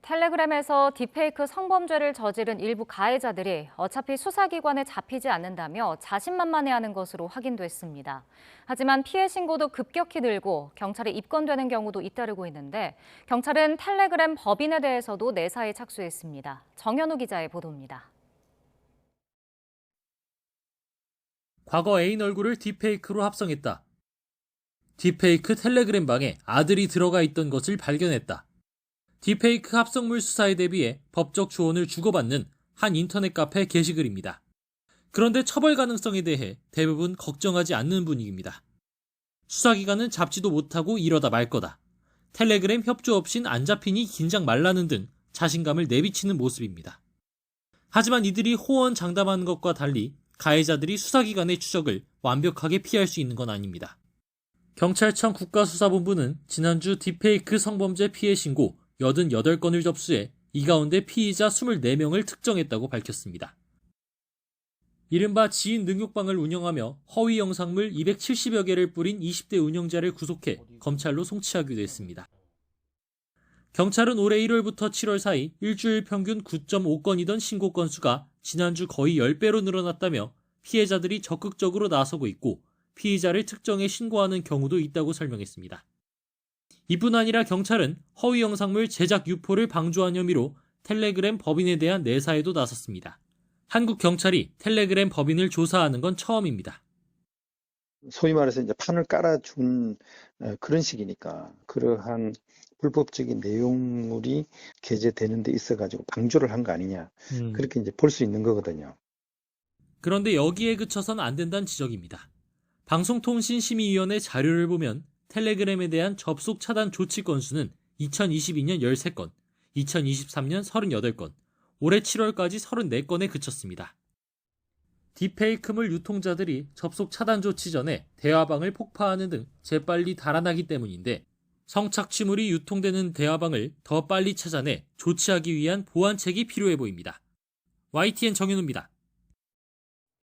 텔레그램에서 딥페이크 성범죄를 저지른 일부 가해자들이 어차피 수사기관에 잡히지 않는다며 자신만만해하는 것으로 확인됐습니다. 하지만 피해 신고도 급격히 늘고 경찰에 입건되는 경우도 잇따르고 있는데 경찰은 텔레그램 법인에 대해서도 내사에 착수했습니다. 정현우 기자의 보도입니다. 과거 애인 얼굴을 딥페이크로 합성했다. 딥페이크 텔레그램 방에 아들이 들어가 있던 것을 발견했다. 딥페이크 합성물 수사에 대비해 법적 조언을 주고받는 한 인터넷 카페 게시글입니다. 그런데 처벌 가능성에 대해 대부분 걱정하지 않는 분위기입니다. 수사기관은 잡지도 못하고 이러다 말 거다. 텔레그램 협조 없인 안 잡히니 긴장 말라는 등 자신감을 내비치는 모습입니다. 하지만 이들이 호언장담하는 것과 달리 가해자들이 수사기관의 추적을 완벽하게 피할 수 있는 건 아닙니다. 경찰청 국가수사본부는 지난주 딥페이크 성범죄 피해 신고 88건을 접수해 이 가운데 피의자 24명을 특정했다고 밝혔습니다. 이른바 지인 능욕방을 운영하며 허위 영상물 270여 개를 뿌린 20대 운영자를 구속해 검찰로 송치하기도 했습니다. 경찰은 올해 1월부터 7월 사이 일주일 평균 9.5건이던 신고 건수가 지난주 거의 10배로 늘어났다며 피해자들이 적극적으로 나서고 있고 피의자를 특정해 신고하는 경우도 있다고 설명했습니다. 이뿐 아니라 경찰은 허위 영상물 제작 유포를 방조한 혐의로 텔레그램 법인에 대한 내사에도 나섰습니다. 한국 경찰이 텔레그램 법인을 조사하는 건 처음입니다. 소위 말해서 이제 판을 깔아준 그런 식이니까 그러한 불법적인 내용물이 게재되는 데 있어가지고 방조를 한 거 아니냐 그렇게 이제 볼 수 있는 거거든요. 그런데 여기에 그쳐선 안 된다는 지적입니다. 방송통신심의위원회 자료를 보면 텔레그램에 대한 접속 차단 조치 건수는 2022년 13건, 2023년 38건, 올해 7월까지 34건에 그쳤습니다. 딥페이크물 유통자들이 접속 차단 조치 전에 대화방을 폭파하는 등 재빨리 달아나기 때문인데 성착취물이 유통되는 대화방을 더 빨리 찾아내 조치하기 위한 보완책이 필요해 보입니다. YTN 정현우입니다.